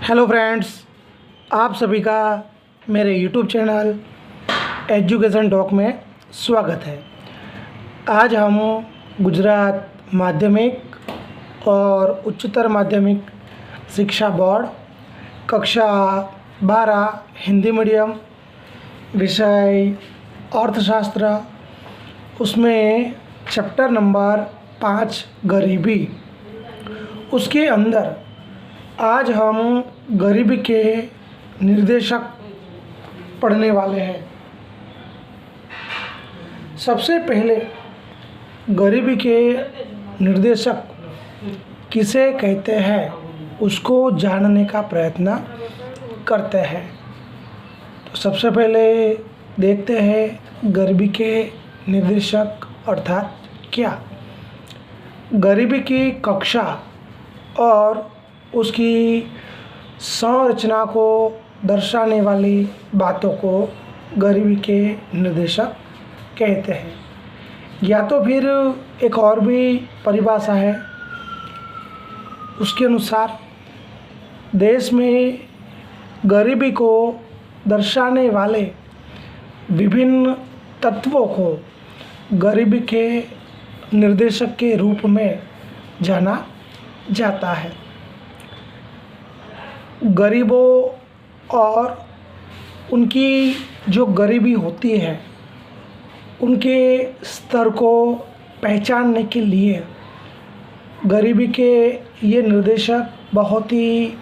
Hello friends, आप सभी का मेरे यूट्यूब चैनल एजुकेशन टॉक में स्वागत है। आज हम गुजरात माध्यमिक और उच्चतर माध्यमिक शिक्षा बोर्ड कक्षा 12 हिंदी मीडियम विषय अर्थशास्त्र, उसमें चैप्टर नंबर 5 गरीबी, उसके अंदर आज हम गरीबी के निर्देशक पढ़ने वाले हैं। सबसे पहले गरीबी के निर्देशक किसे कहते हैं उसको जानने का प्रयत्न करते हैं। तो सबसे पहले देखते हैं गरीबी के निर्देशक अर्थात क्या। गरीबी की कक्षा और उसकी संरचना को दर्शाने वाली बातों को गरीबी के निर्देशक कहते हैं। या तो फिर एक और भी परिभाषा है, उसके अनुसार देश में गरीबी को दर्शाने वाले विभिन्न तत्वों को गरीबी के निर्देशक के रूप में जाना जाता है। गरीबों और उनकी जो गरीबी होती है उनके स्तर को पहचानने के लिए गरीबी के ये निर्देशक बहुत ही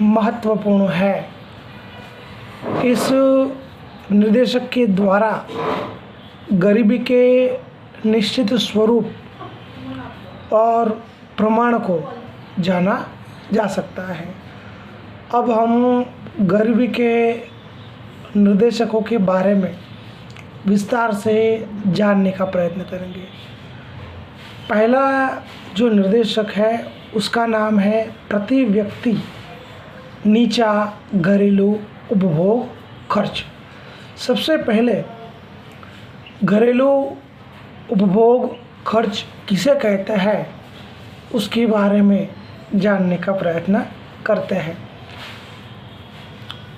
महत्वपूर्ण है। इस निर्देशक के द्वारा गरीबी के निश्चित स्वरूप और प्रमाण को जाना जा सकता है। अब हम गरीबी के निर्देशकों के बारे में विस्तार से जानने का प्रयत्न करेंगे। पहला जो निर्देशक है उसका नाम है प्रति व्यक्ति नीचा घरेलू उपभोग खर्च। सबसे पहले घरेलू उपभोग खर्च किसे कहते हैं उसके बारे में जानने का प्रयत्न करते हैं।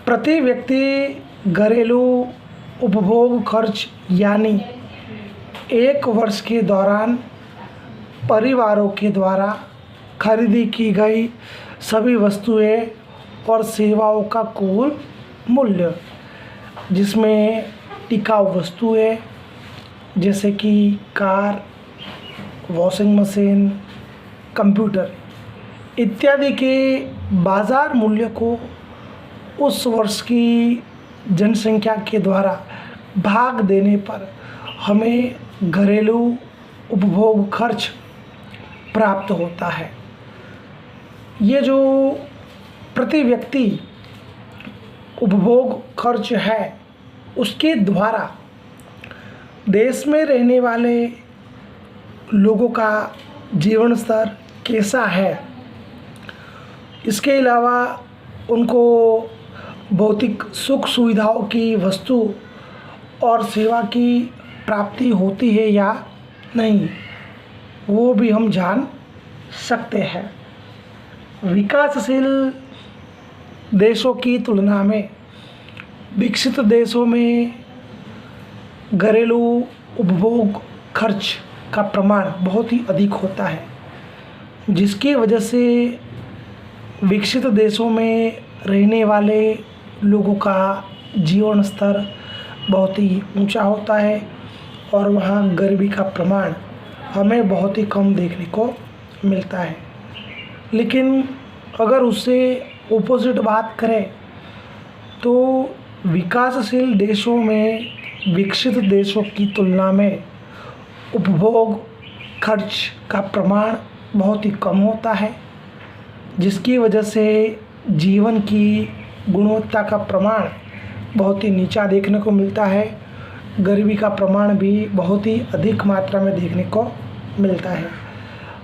प्रति व्यक्ति घरेलू उपभोग खर्च यानी एक वर्ष के दौरान परिवारों के द्वारा खरीदी की गई सभी वस्तुएं और सेवाओं का कुल मूल्य, जिसमें टिकाऊ वस्तुएं जैसे कि कार, वॉशिंग मशीन, कंप्यूटर इत्यादि के बाज़ार मूल्य को उस वर्ष की जनसंख्या के द्वारा भाग देने पर हमें घरेलू उपभोग खर्च प्राप्त होता है। ये जो प्रति व्यक्ति उपभोग खर्च है उसके द्वारा देश में रहने वाले लोगों का जीवन स्तर कैसा है, इसके अलावा उनको भौतिक सुख सुविधाओं की वस्तु और सेवा की प्राप्ति होती है या नहीं, वो भी हम जान सकते हैं। विकासशील देशों की तुलना में विकसित देशों में घरेलू उपभोग खर्च का प्रमाण बहुत ही अधिक होता है, जिसकी वजह से विकसित देशों में रहने वाले लोगों का जीवन स्तर बहुत ही ऊंचा होता है और वहाँ गरीबी का प्रमाण हमें बहुत ही कम देखने को मिलता है। लेकिन अगर उससे ऑपोजिट बात करें तो विकासशील देशों में विकसित देशों की तुलना में उपभोग खर्च का प्रमाण बहुत ही कम होता है, जिसकी वजह से जीवन की गुणवत्ता का प्रमाण बहुत ही नीचा देखने को मिलता है। गरीबी का प्रमाण भी बहुत ही अधिक मात्रा में देखने को मिलता है।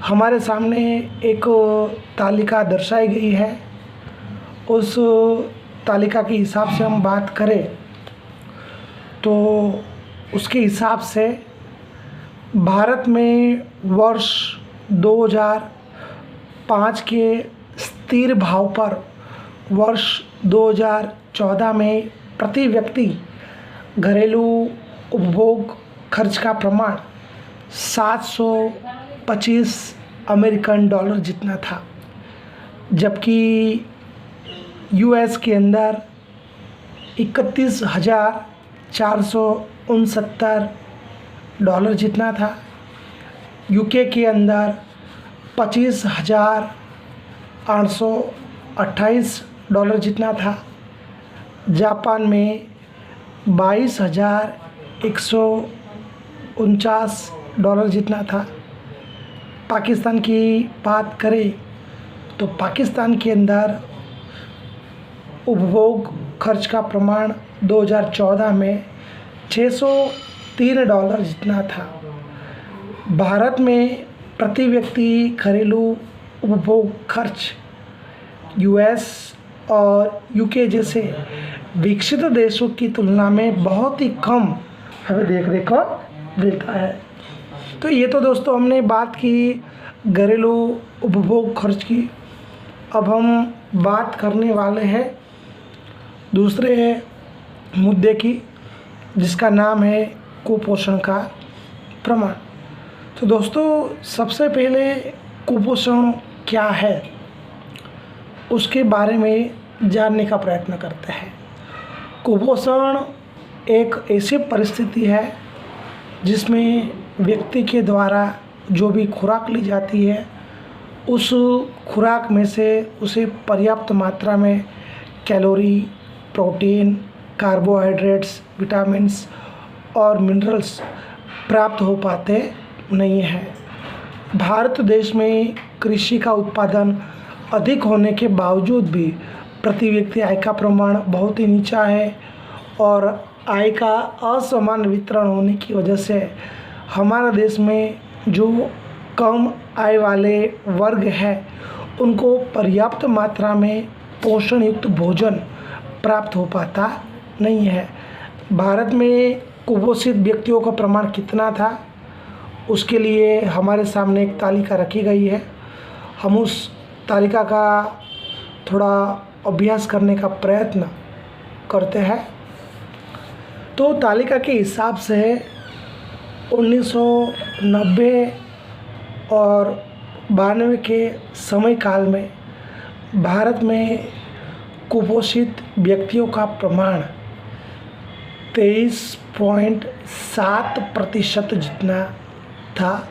हमारे सामने एक तालिका दर्शाई गई है। उस तालिका के हिसाब से हम बात करें तो उसके हिसाब से भारत में वर्ष 2005 के स्थिर भाव पर वर्ष 2014 में प्रति व्यक्ति घरेलू उपभोग खर्च का प्रमाण 725 अमेरिकन डॉलर जितना था, जबकि यूएस के अंदर 31,469 डॉलर जितना था, यूके के अंदर 25,828 डॉलर जितना था, जापान में 22,149 डॉलर जितना था। पाकिस्तान की बात करें तो पाकिस्तान के अंदर उपभोग खर्च का प्रमाण 2014 में 603 डॉलर जितना था। भारत में प्रति व्यक्ति घरेलू उपभोग खर्च यूएस और यूके जैसे विकसित देशों की तुलना में बहुत ही कम हमें देखने को मिलता है। तो ये तो दोस्तों हमने बात की घरेलू उपभोग खर्च की। अब हम बात करने वाले हैं दूसरे मुद्दे की, जिसका नाम है कुपोषण का प्रमाण। तो दोस्तों सबसे पहले कुपोषण क्या है उसके बारे में जानने का प्रयत्न करते हैं। कुपोषण एक ऐसी परिस्थिति है जिसमें व्यक्ति के द्वारा जो भी खुराक ली जाती है उस खुराक में से उसे पर्याप्त मात्रा में कैलोरी, प्रोटीन, कार्बोहाइड्रेट्स, विटामिन्स और मिनरल्स प्राप्त हो पाते नहीं हैं। भारत देश में कृषि का उत्पादन अधिक होने के बावजूद भी प्रति व्यक्ति आय का प्रमाण बहुत ही नीचा है, और आय का असमान वितरण होने की वजह से हमारा देश में जो कम आय वाले वर्ग है उनको पर्याप्त मात्रा में पोषण युक्त भोजन प्राप्त हो पाता नहीं है। भारत में कुपोषित व्यक्तियों का प्रमाण कितना था उसके लिए हमारे सामने एक तालिका रखी गई है। हम उस तालिका का थोड़ा अभ्यास करने का प्रयत्न करते हैं। तो तालिका के हिसाब से 1990 और 92 के समय काल में भारत में कुपोषित व्यक्तियों का प्रमाण 23.7% जितना था।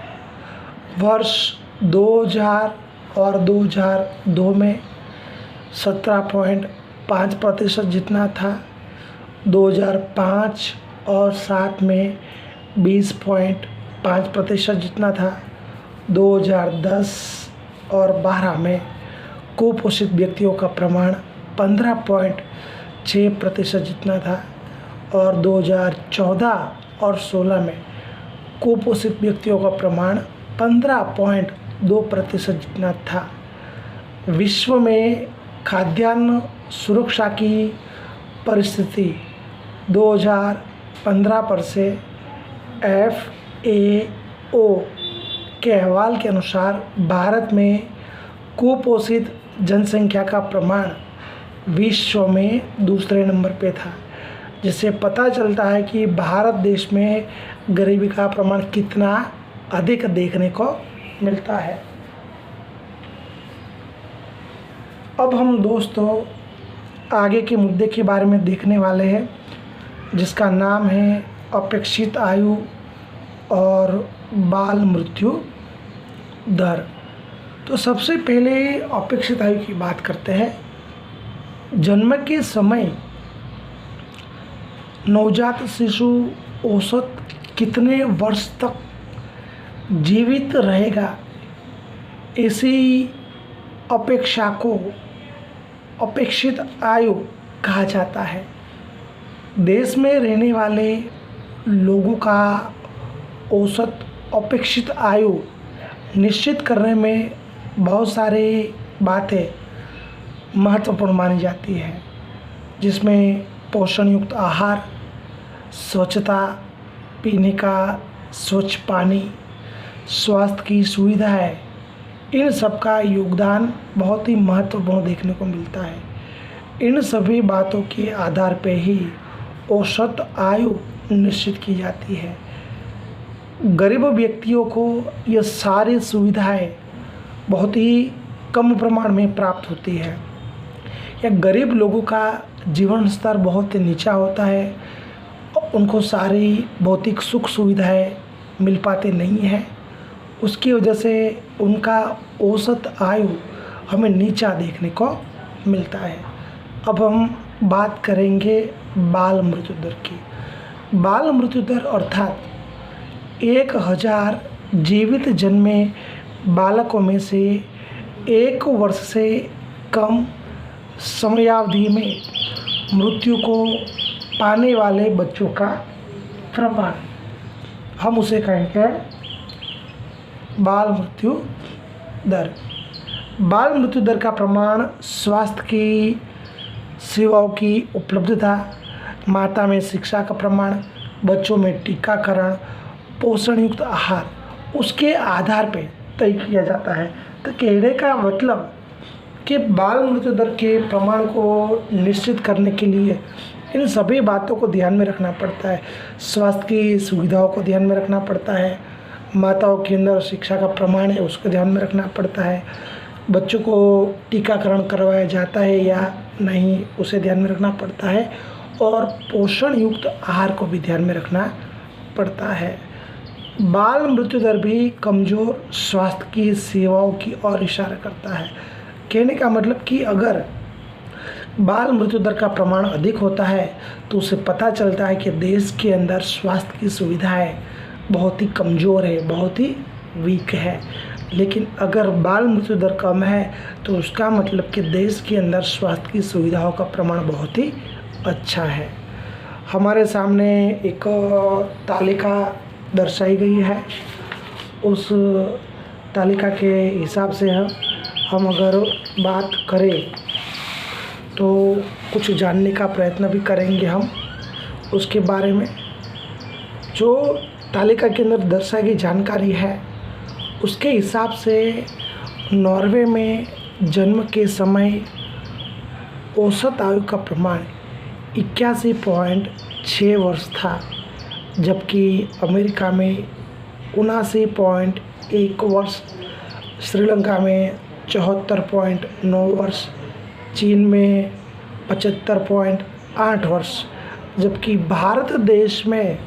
वर्ष 2000 और 2002 में 17.5% जितना था। 2005 और 7 में 20.5% जितना था। 2010 और 12 में कुपोषित व्यक्तियों का प्रमाण 15.6% जितना था, और 2014 और 16 में कुपोषित व्यक्तियों का प्रमाण 15.2% जितना था। विश्व में खाद्यान्न सुरक्षा की परिस्थिति 2015 पर से FAO के अहवाल के अनुसार भारत में कुपोषित जनसंख्या का प्रमाण विश्व में दूसरे नंबर पे था, जिससे पता चलता है कि भारत देश में गरीबी का प्रमाण कितना अधिक देखने को मिलता है। अब हम दोस्तों आगे के मुद्दे के बारे में देखने वाले हैं, जिसका नाम है अपेक्षित आयु और बाल मृत्यु दर। तो सबसे पहले अपेक्षित आयु की बात करते हैं। जन्म के समय नवजात शिशु औसत कितने वर्ष तक जीवित रहेगा, ऐसी अपेक्षा को अपेक्षित आयु कहा जाता है। देश में रहने वाले लोगों का औसत अपेक्षित आयु निश्चित करने में बहुत सारी बातें महत्वपूर्ण मानी जाती है, जिसमें पोषण युक्त आहार, स्वच्छता, पीने का स्वच्छ पानी, स्वास्थ्य की सुविधाएं, इन सब का योगदान बहुत ही महत्वपूर्ण देखने को मिलता है। इन सभी बातों के आधार पे ही औसत आयु निश्चित की जाती है। गरीब व्यक्तियों को ये सारी सुविधाएं बहुत ही कम प्रमाण में प्राप्त होती है। या गरीब लोगों का जीवन स्तर बहुत नीचा होता है, उनको सारी भौतिक सुख सुविधाएं मिल पाते नहीं हैं। उसकी वजह से उनका औसत आयु हमें नीचा देखने को मिलता है। अब हम बात करेंगे बाल मृत्यु दर की। बाल मृत्यु दर अर्थात 1000 जीवित जन्मे बालकों में से 1 वर्ष से कम समयावधि में मृत्यु को पाने वाले बच्चों का प्रमाण, हम उसे कहेंगे बाल मृत्यु दर। बाल मृत्यु दर का प्रमाण स्वास्थ्य की सेवाओं की उपलब्धता, माता में शिक्षा का प्रमाण, बच्चों में टीकाकरण, पोषण युक्त आहार, उसके आधार पर तय किया जाता है। तो कहने का मतलब कि बाल मृत्यु दर के प्रमाण को निश्चित करने के लिए इन सभी बातों को ध्यान में रखना पड़ता है। स्वास्थ्य की सुविधाओं को ध्यान में रखना पड़ता है, माताओं के अंदर शिक्षा का प्रमाण है उसको ध्यान में रखना पड़ता है, बच्चों को टीकाकरण करवाया जाता है या नहीं उसे ध्यान में रखना पड़ता है, और पोषण युक्त आहार को भी ध्यान में रखना पड़ता है। बाल मृत्यु दर भी कमज़ोर स्वास्थ्य की सेवाओं की ओर इशारा करता है। कहने का मतलब कि अगर बाल मृत्यु दर का प्रमाण अधिक होता है तो उसे पता चलता है कि देश के अंदर स्वास्थ्य की सुविधाएं बहुत ही कमज़ोर है, बहुत ही वीक है। लेकिन अगर बाल मृत्यु दर कम है तो उसका मतलब कि देश के अंदर स्वास्थ्य की सुविधाओं का प्रमाण बहुत ही अच्छा है। हमारे सामने एक तालिका दर्शाई गई है। उस तालिका के हिसाब से हम अगर बात करें तो कुछ जानने का प्रयत्न भी करेंगे हम उसके बारे में। जो तालिका के अंदर दर्शाई गई जानकारी है उसके हिसाब से नॉर्वे में जन्म के समय औसत आयु का प्रमाण 81.6 वर्ष था, जबकि अमेरिका में 79.1 वर्ष, श्रीलंका में 74.9 वर्ष, चीन में 75.8 वर्ष, जबकि भारत देश में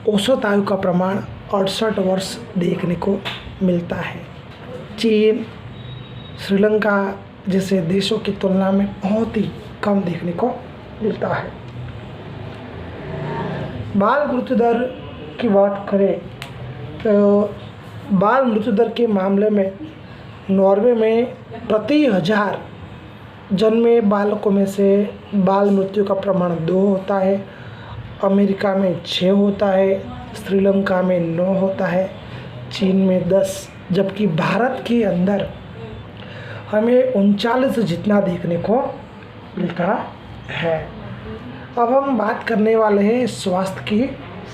औसत आयु का प्रमाण 68 वर्ष देखने को मिलता है। चीन, श्रीलंका जैसे देशों की तुलना में बहुत ही कम देखने को मिलता है। बाल मृत्यु दर की बात करें तो बाल मृत्यु दर के मामले में नॉर्वे में प्रति 1000 जन्मे बालकों में से बाल मृत्यु का प्रमाण 2 होता है, अमेरिका में 6 होता है, श्रीलंका में 9 होता है, चीन में 10, जबकि भारत के अंदर हमें 39 जितना देखने को मिलता है। अब हम बात करने वाले हैं स्वास्थ्य की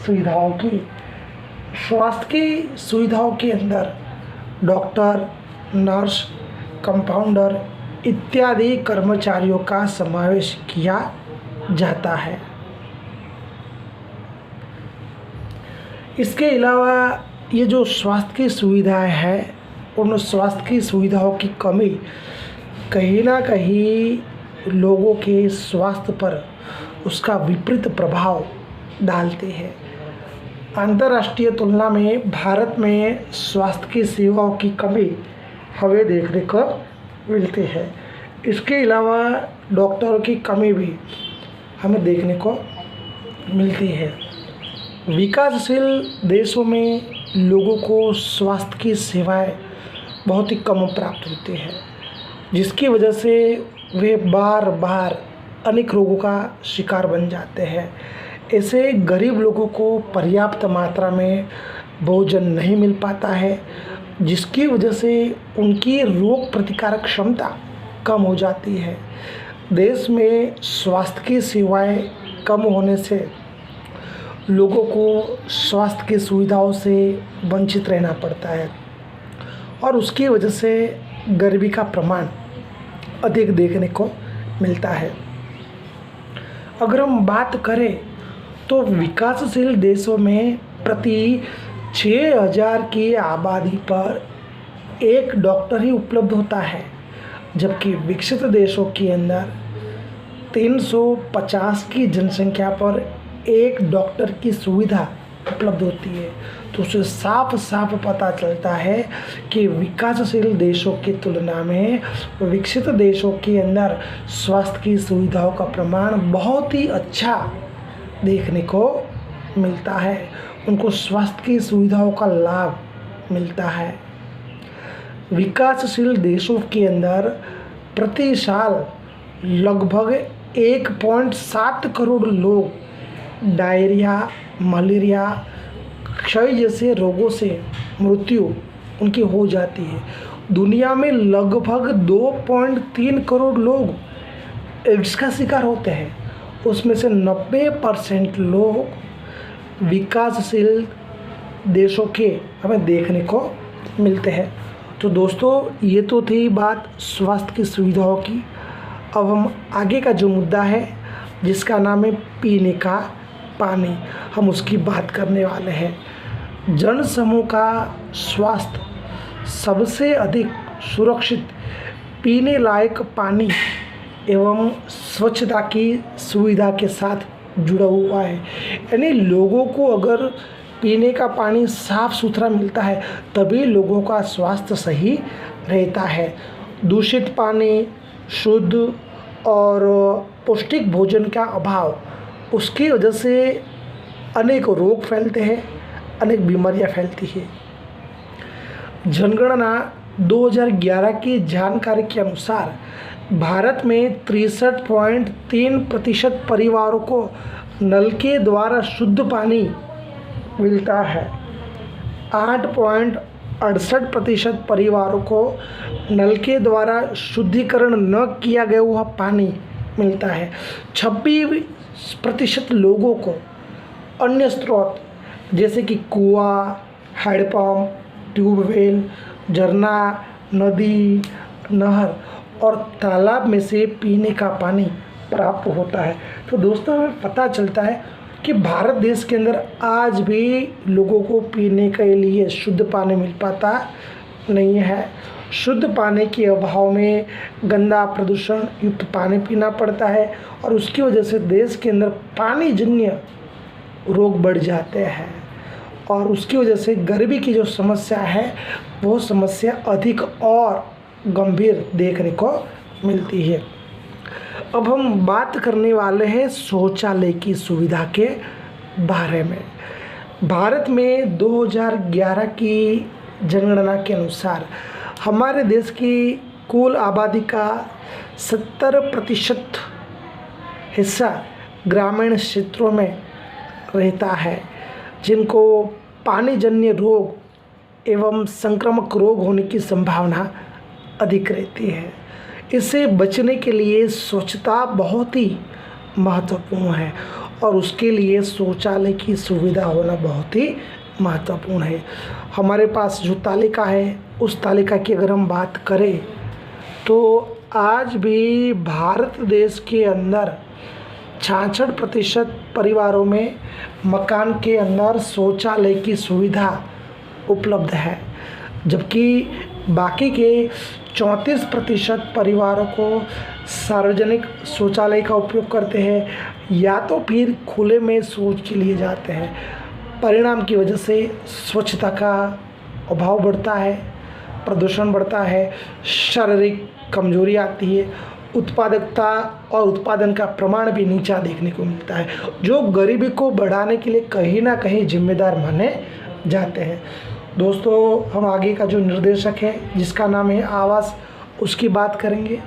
सुविधाओं की। स्वास्थ्य की सुविधाओं के अंदर डॉक्टर, नर्स, कंपाउंडर इत्यादि कर्मचारियों का समावेश किया जाता है। इसके अलावा ये जो स्वास्थ्य की सुविधाएं हैं उन स्वास्थ्य की सुविधाओं की कमी कहीं ना कहीं लोगों के स्वास्थ्य पर उसका विपरीत प्रभाव डालते हैं। अंतर्राष्ट्रीय तुलना में भारत में स्वास्थ्य की सेवाओं की कमी हमें देखने को मिलती है। इसके अलावा डॉक्टरों की कमी भी हमें देखने को मिलती है। विकासशील देशों में लोगों को स्वास्थ्य की सेवाएं बहुत ही कम प्राप्त होती हैं, जिसकी वजह से वे बार बार अनेक रोगों का शिकार बन जाते हैं। ऐसे गरीब लोगों को पर्याप्त मात्रा में भोजन नहीं मिल पाता है, जिसकी वजह से उनकी रोग प्रतिकारक क्षमता कम हो जाती है। देश में स्वास्थ्य की सेवाएं कम होने से लोगों को स्वास्थ्य की सुविधाओं से वंचित रहना पड़ता है और उसकी वजह से गरीबी का प्रमाण अधिक देखने को मिलता है। अगर हम बात करें तो विकासशील देशों में प्रति 6000 की आबादी पर एक डॉक्टर ही उपलब्ध होता है, जबकि विकसित देशों के अंदर 350 की जनसंख्या पर एक डॉक्टर की सुविधा उपलब्ध होती है। तो उससे साफ साफ पता चलता है कि विकासशील देशों की तुलना में विकसित देशों के अंदर स्वास्थ्य की सुविधाओं का प्रमाण बहुत ही अच्छा देखने को मिलता है, उनको स्वास्थ्य की सुविधाओं का लाभ मिलता है। विकासशील देशों के अंदर प्रति साल लगभग 1.7 करोड़ लोग डायरिया, मलेरिया, क्षय जैसे रोगों से मृत्यु उनकी हो जाती है। दुनिया में लगभग 2.3 करोड़ लोग एड्स का शिकार होते हैं, उसमें से 90% लोग विकासशील देशों के हमें देखने को मिलते हैं। तो दोस्तों, ये तो थी बात स्वास्थ्य की सुविधाओं की। अब हम आगे का जो मुद्दा है जिसका नाम है पीने का पानी, हम उसकी बात करने वाले हैं। जनसमूह का स्वास्थ्य सबसे अधिक सुरक्षित पीने लायक पानी एवं स्वच्छता की सुविधा के साथ जुड़ा हुआ है। यानी लोगों को अगर पीने का पानी साफ सुथरा मिलता है तभी लोगों का स्वास्थ्य सही रहता है। दूषित पानी, शुद्ध और पौष्टिक भोजन का अभाव, उसकी वजह से अनेक रोग फैलते हैं, अनेक बीमारियां फैलती हैं। जनगणना 2011 की जानकारी के अनुसार भारत में 63.3% परिवारों को नल के द्वारा शुद्ध पानी मिलता है। 8.68% परिवारों को नल के द्वारा शुद्धिकरण न किया गया हुआ पानी मिलता है। 26% लोगों को अन्य स्रोत जैसे कि कुआं, हैंडपम्प, ट्यूबवेल, झरना, नदी, नहर और तालाब में से पीने का पानी प्राप्त होता है। तो दोस्तों, हमें पता चलता है कि भारत देश के अंदर आज भी लोगों को पीने के लिए शुद्ध पानी मिल पाता नहीं है। शुद्ध पानी के अभाव में गंदा प्रदूषण युक्त पानी पीना पड़ता है और उसकी वजह से देश के अंदर पानी जन्य रोग बढ़ जाते हैं और उसकी वजह से गरीबी की जो समस्या है वो समस्या अधिक और गंभीर देखने को मिलती है। अब हम बात करने वाले हैं शौचालय की सुविधा के बारे में। भारत में 2011 की जनगणना के अनुसार हमारे देश की कुल आबादी का 70% हिस्सा ग्रामीण क्षेत्रों में रहता है, जिनको पानी जन्य रोग एवं संक्रामक रोग होने की संभावना अधिक रहती है। इससे बचने के लिए स्वच्छता बहुत ही महत्वपूर्ण है और उसके लिए शौचालय की सुविधा होना बहुत ही महत्वपूर्ण है। हमारे पास जो तालिका है उस तालिका की अगर हम बात करें तो आज भी भारत देश के अंदर 66% परिवारों में मकान के अंदर शौचालय की सुविधा उपलब्ध है, जबकि बाकी के 34% परिवारों को सार्वजनिक शौचालय का उपयोग करते हैं या तो फिर खुले में शौच के लिए जाते हैं। परिणाम की वजह से स्वच्छता का अभाव बढ़ता है, प्रदूषण बढ़ता है, शारीरिक कमजोरी आती है, उत्पादकता और उत्पादन का प्रमाण भी नीचा देखने को मिलता है, जो गरीबी को बढ़ाने के लिए कहीं ना कहीं जिम्मेदार माने जाते हैं। दोस्तों, हम आगे का जो निर्देशक है जिसका नाम है आवास, उसकी बात करेंगे।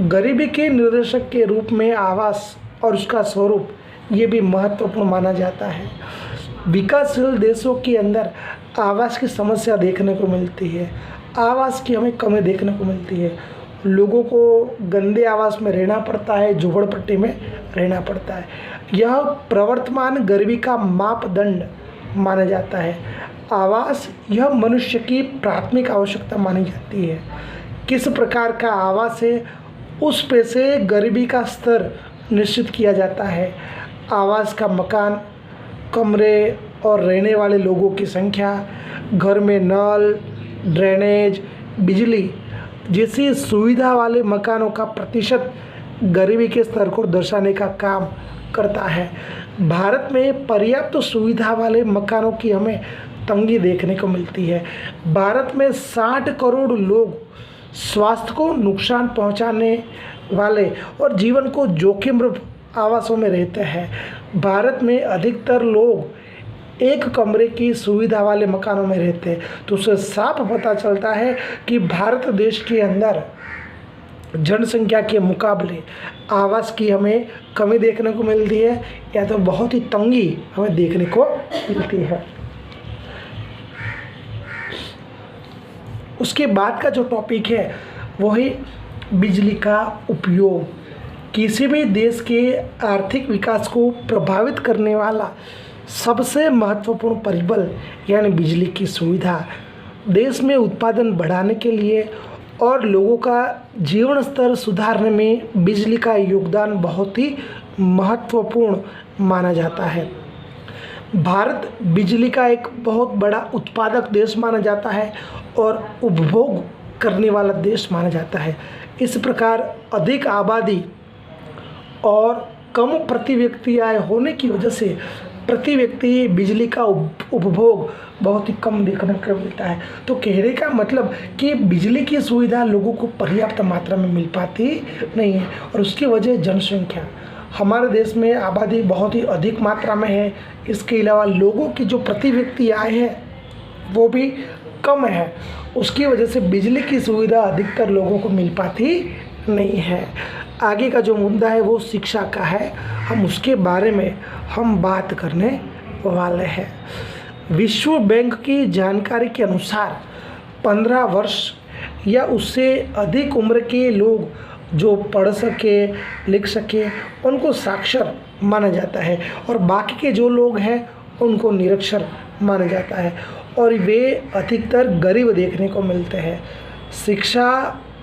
गरीबी के निर्देशक के रूप में आवास और उसका स्वरूप ये भी महत्वपूर्ण माना जाता है। विकासशील देशों के अंदर आवास की समस्या देखने को मिलती है, आवास की हमें कमी देखने को मिलती है। लोगों को गंदे आवास में रहना पड़ता है, झोपड़पट्टी में रहना पड़ता है। यह प्रवर्तमान गरीबी का मापदंड माना जाता है। आवास यह मनुष्य की प्राथमिक आवश्यकता मानी जाती है। किस प्रकार का आवास है उस पे से गरीबी का स्तर निश्चित किया जाता है। आवास का मकान, कमरे और रहने वाले लोगों की संख्या, घर में नल, ड्रेनेज, बिजली जैसी सुविधा वाले मकानों का प्रतिशत गरीबी के स्तर को दर्शाने का काम करता है। भारत में पर्याप्त सुविधा वाले मकानों की हमें तंगी देखने को मिलती है। भारत में 60 करोड़ लोग स्वास्थ्य को नुकसान पहुंचाने वाले और जीवन को जोखिम आवासों में रहते हैं। भारत में अधिकतर लोग एक कमरे की सुविधा वाले मकानों में रहते हैं। तो उससे साफ पता चलता है कि भारत देश के अंदर जनसंख्या के मुकाबले आवास की हमें कमी देखने को मिलती है, या तो बहुत ही तंगी हमें देखने को मिलती है। उसके बाद का जो टॉपिक है वो है बिजली का उपयोग। किसी भी देश के आर्थिक विकास को प्रभावित करने वाला सबसे महत्वपूर्ण परिबल यानी बिजली की सुविधा। देश में उत्पादन बढ़ाने के लिए और लोगों का जीवन स्तर सुधारने में बिजली का योगदान बहुत ही महत्वपूर्ण माना जाता है। भारत बिजली का एक बहुत बड़ा उत्पादक देश माना जाता है और उपभोग करने वाला देश माना जाता है। इस प्रकार अधिक आबादी और कम प्रति व्यक्ति आय होने की वजह से प्रति व्यक्ति बिजली का उपभोग बहुत ही कम देखने को मिलता है। तो कहने का मतलब कि बिजली की सुविधा लोगों को पर्याप्त मात्रा में मिल पाती नहीं है, और उसकी वजह जनसंख्या। हमारे देश में आबादी बहुत ही अधिक मात्रा में है। इसके अलावा लोगों की जो प्रति व्यक्ति आय है वो भी कम है। उसकी वजह से बिजली की सुविधा अधिकतर लोगों को मिल पाती नहीं है। आगे का जो मुद्दा है वो शिक्षा का है। हम उसके बारे में बात करने वाले हैं। विश्व बैंक की जानकारी के अनुसार 15 वर्ष या उससे अधिक उम्र के लोग जो पढ़ सके, लिख सके, उनको साक्षर माना जाता है, और बाकी के जो लोग हैं उनको निरक्षर माना जाता है, और वे अधिकतर गरीब देखने को मिलते हैं। शिक्षा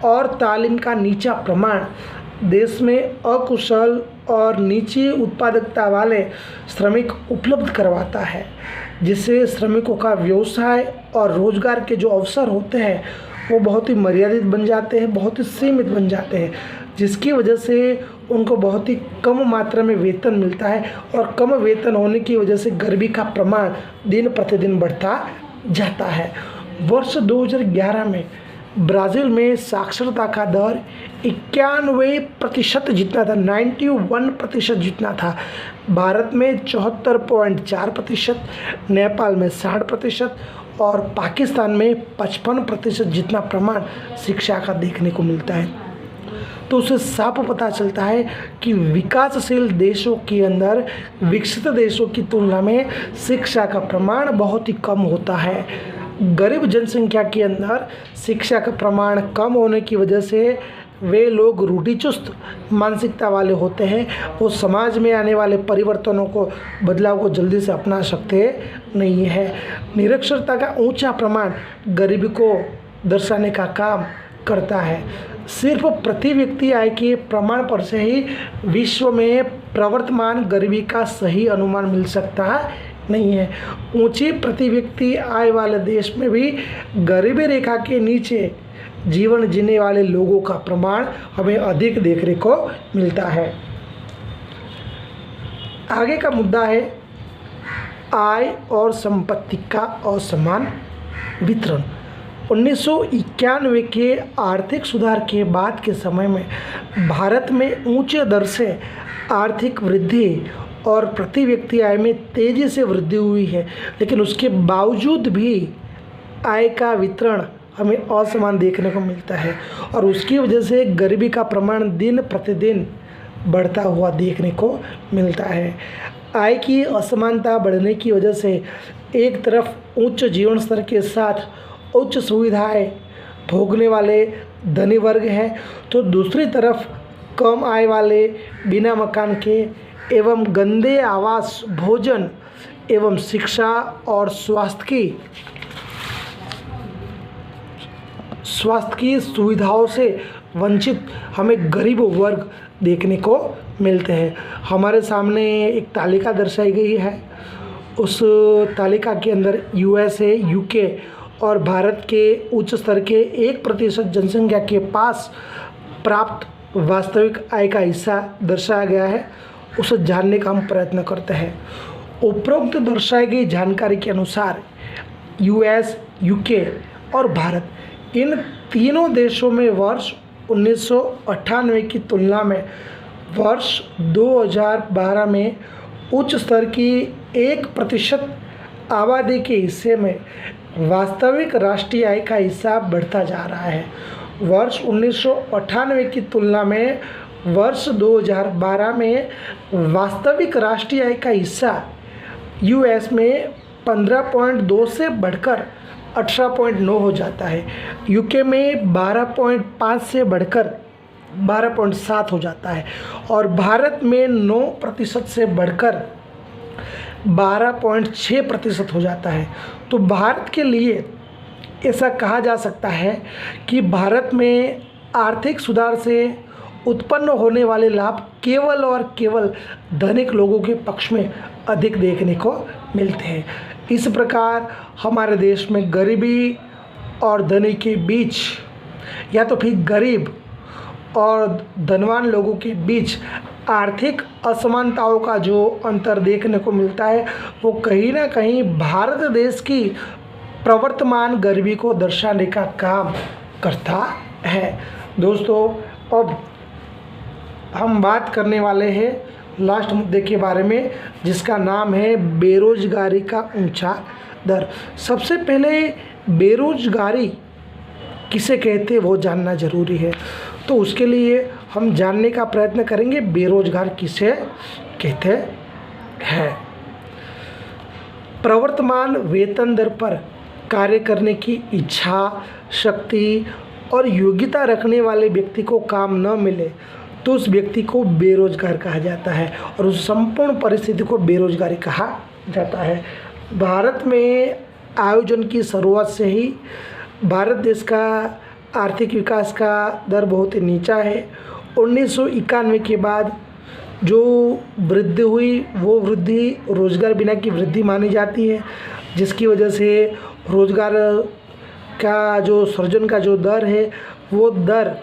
और तालीम का नीचा प्रमाण देश में अकुशल और नीची उत्पादकता वाले श्रमिक उपलब्ध करवाता है, जिससे श्रमिकों का व्यवसाय और रोजगार के जो अवसर होते हैं वो बहुत ही मर्यादित बन जाते हैं, बहुत ही सीमित बन जाते हैं, जिसकी वजह से उनको बहुत ही कम मात्रा में वेतन मिलता है, और कम वेतन होने की वजह से गरीबी का प्रमाण दिन प्रतिदिन बढ़ता जाता है। वर्ष 2011 में ब्राज़ील में साक्षरता का दर 91% जितना था, 91% जितना था। भारत में 74.4%, नेपाल में 60% और पाकिस्तान में 55% जितना प्रमाण शिक्षा का देखने को मिलता है। तो उससे साफ पता चलता है कि विकासशील देशों के अंदर विकसित देशों की तुलना में शिक्षा का प्रमाण बहुत ही कम होता है। गरीब जनसंख्या के अंदर शिक्षा का प्रमाण कम होने की वजह से वे लोग रूढ़िचुस्त मानसिकता वाले होते हैं। वो समाज में आने वाले परिवर्तनों को, बदलाव को जल्दी से अपना सकते नहीं है। निरक्षरता का ऊंचा प्रमाण गरीबी को दर्शाने का काम करता है। सिर्फ प्रति व्यक्ति आय के प्रमाण पर से ही विश्व में प्रवर्तमान गरीबी का सही अनुमान मिल सकता नहीं है। ऊंची प्रति व्यक्ति आय वाले देश में भी गरीबी रेखा के नीचे जीवन जीने वाले लोगों का प्रमाण हमें अधिक देखने को मिलता है। आगे का मुद्दा है आय और संपत्ति का असमान वितरण। 1991 के आर्थिक सुधार के बाद के समय में भारत में ऊंचे दर से आर्थिक वृद्धि और प्रति व्यक्ति आय में तेज़ी से वृद्धि हुई है, लेकिन उसके बावजूद भी आय का वितरण हमें असमान देखने को मिलता है, और उसकी वजह से गरीबी का प्रमाण दिन प्रतिदिन बढ़ता हुआ देखने को मिलता है। आय की असमानता बढ़ने की वजह से एक तरफ उच्च जीवन स्तर के साथ उच्च सुविधाएं भोगने वाले धनी वर्ग हैं, तो दूसरी तरफ कम आय वाले, बिना मकान के एवं गंदे आवास, भोजन एवं शिक्षा और स्वास्थ्य की सुविधाओं से वंचित हमें गरीब वर्ग देखने को मिलते हैं। हमारे सामने एक तालिका दर्शाई गई है। उस तालिका के अंदर यूएसए, यूके और भारत के उच्च स्तर के 1% जनसंख्या के पास प्राप्त वास्तविक आय का हिस्सा दर्शाया गया है, उसे जानने का हम प्रयत्न करते हैं। उपरोक्त दर्शाई गई जानकारी के अनुसार यूएस, यूके और भारत, इन तीनों देशों में वर्ष 1998 की तुलना में वर्ष 2012 में उच्च स्तर की 1% आबादी के हिस्से में वास्तविक राष्ट्रीय आय का हिस्सा बढ़ता जा रहा है। वर्ष 1998 की तुलना में वर्ष 2012 में वास्तविक राष्ट्रीय आय का हिस्सा यूएस में 15.2 से बढ़कर 18.9 हो जाता है, यूके में 12.5 से बढ़कर 12.7 हो जाता है और भारत में 9% से बढ़कर 12.6% हो जाता है। तो भारत के लिए ऐसा कहा जा सकता है कि भारत में आर्थिक सुधार से उत्पन्न होने वाले लाभ केवल और केवल धनिक लोगों के पक्ष में अधिक देखने को मिलते हैं। इस प्रकार हमारे देश में गरीबी और धनी के बीच, या तो फिर गरीब और धनवान लोगों के बीच आर्थिक असमानताओं का जो अंतर देखने को मिलता है, वो कहीं ना कहीं भारत देश की प्रवर्तमान गरीबी को दर्शाने का काम करता है। दोस्तों, अब हम बात करने वाले हैं लास्ट मुद्दे के बारे में, जिसका नाम है बेरोजगारी का ऊंचा दर। सबसे पहले बेरोजगारी किसे कहते हैं वो जानना ज़रूरी है। तो उसके लिए हम जानने का प्रयत्न करेंगे बेरोजगार किसे कहते हैं। प्रवर्तमान वेतन दर पर कार्य करने की इच्छा, शक्ति और योग्यता रखने वाले व्यक्ति को काम न मिले तो उस व्यक्ति को बेरोजगार कहा जाता है और उस संपूर्ण परिस्थिति को बेरोजगारी कहा जाता है। भारत में आयोजन की शुरुआत से ही भारत देश का आर्थिक विकास का दर बहुत ही नीचा है। 1991 के बाद जो वृद्धि हुई वो वृद्धि रोजगार बिना की वृद्धि मानी जाती है, जिसकी वजह से रोजगार का जो सृजन का जो दर है वो दर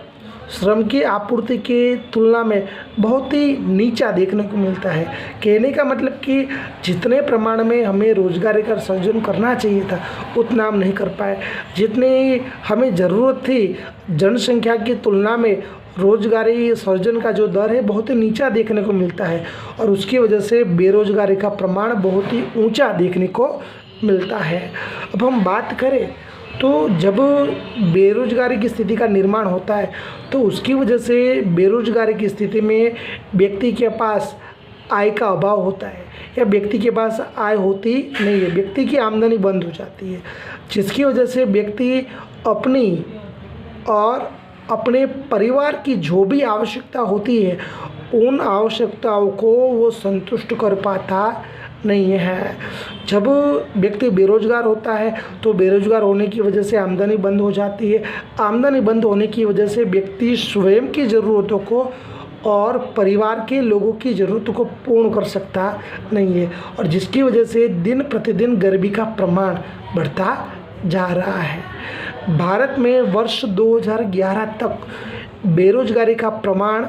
श्रम की आपूर्ति के तुलना में बहुत ही नीचा देखने को मिलता है। कहने का मतलब कि जितने प्रमाण में हमें रोजगार का सृजन करना चाहिए था उतना हम नहीं कर पाए। जितनी हमें ज़रूरत थी जनसंख्या की तुलना में रोजगारी सृजन का जो दर है बहुत ही नीचा देखने को मिलता है और उसकी वजह से बेरोजगारी का प्रमाण बहुत ही ऊंचा देखने को मिलता है। अब हम बात करें तो जब बेरोजगारी की स्थिति का निर्माण होता है तो उसकी वजह से बेरोजगारी की स्थिति में व्यक्ति के पास आय का अभाव होता है या व्यक्ति के पास आय होती नहीं है, व्यक्ति की आमदनी बंद हो जाती है, जिसकी वजह से व्यक्ति अपनी और अपने परिवार की जो भी आवश्यकता होती है उन आवश्यकताओं को वो संतुष्ट कर पाता नहीं है। जब व्यक्ति बेरोजगार होता है तो बेरोजगार होने की वजह से आमदनी बंद हो जाती है। आमदनी बंद होने की वजह से व्यक्ति स्वयं की ज़रूरतों को और परिवार के लोगों की ज़रूरतों को पूर्ण कर सकता नहीं है और जिसकी वजह से दिन प्रतिदिन गरीबी का प्रमाण बढ़ता जा रहा है। भारत में वर्ष 2011 तक बेरोजगारी का प्रमाण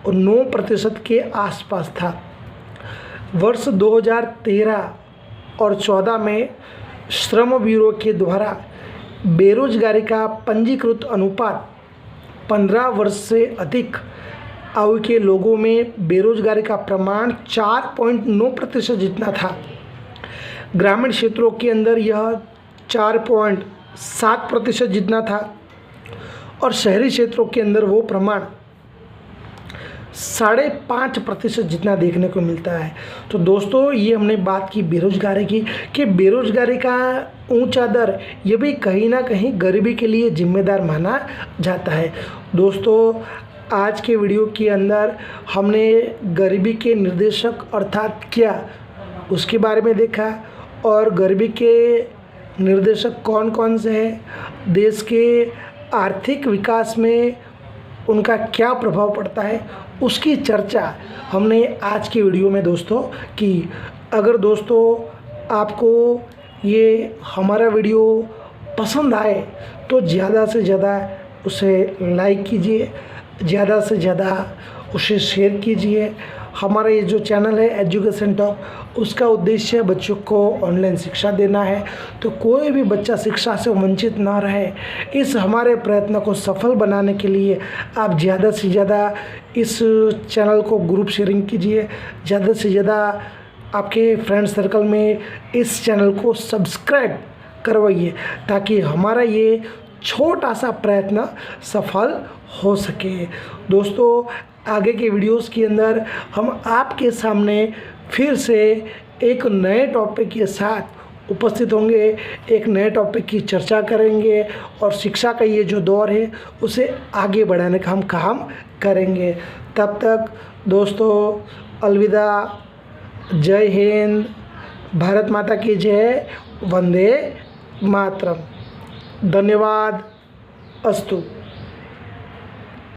9% के आसपास था। वर्ष 2013 और 14 में श्रम ब्यूरो के द्वारा बेरोजगारी का पंजीकृत अनुपात 15 वर्ष से अधिक आयु के लोगों में बेरोजगारी का प्रमाण 4.9% जितना था। ग्रामीण क्षेत्रों के अंदर यह 4.7% जितना था और शहरी क्षेत्रों के अंदर वो प्रमाण 5.5% जितना देखने को मिलता है। तो दोस्तों, ये हमने बात की बेरोजगारी की कि बेरोजगारी का ऊंचा दर ये भी कहीं ना कहीं गरीबी के लिए जिम्मेदार माना जाता है। दोस्तों, आज के वीडियो के अंदर हमने गरीबी के निर्देशक अर्थात क्या उसके बारे में देखा और गरीबी के निर्देशक कौन कौन से हैं, देश के आर्थिक विकास में उनका क्या प्रभाव पड़ता है, उसकी चर्चा हमने आज की वीडियो में दोस्तों की। अगर दोस्तों आपको ये हमारा वीडियो पसंद आए तो ज़्यादा से ज़्यादा उसे लाइक कीजिए, ज़्यादा से ज़्यादा उसे शेयर कीजिए। हमारा ये जो चैनल है एजुकेशन टॉक, उसका उद्देश्य बच्चों को ऑनलाइन शिक्षा देना है, तो कोई भी बच्चा शिक्षा से वंचित ना रहे, इस हमारे प्रयत्न को सफल बनाने के लिए आप ज़्यादा से ज़्यादा इस चैनल को ग्रुप शेयरिंग कीजिए, ज़्यादा से ज़्यादा आपके फ्रेंड सर्कल में इस चैनल को सब्सक्राइब करवाइए, ताकि हमारा ये छोटा सा प्रयत्न सफल हो सके। दोस्तों आगे के वीडियोस के अंदर हम आपके सामने फिर से एक नए टॉपिक के साथ उपस्थित होंगे, एक नए टॉपिक की चर्चा करेंगे और शिक्षा का ये जो दौर है उसे आगे बढ़ाने का हम काम करेंगे। तब तक दोस्तों अलविदा, जय हिंद, भारत माता की जय, वंदे मातरम। धन्यवाद अस्तु।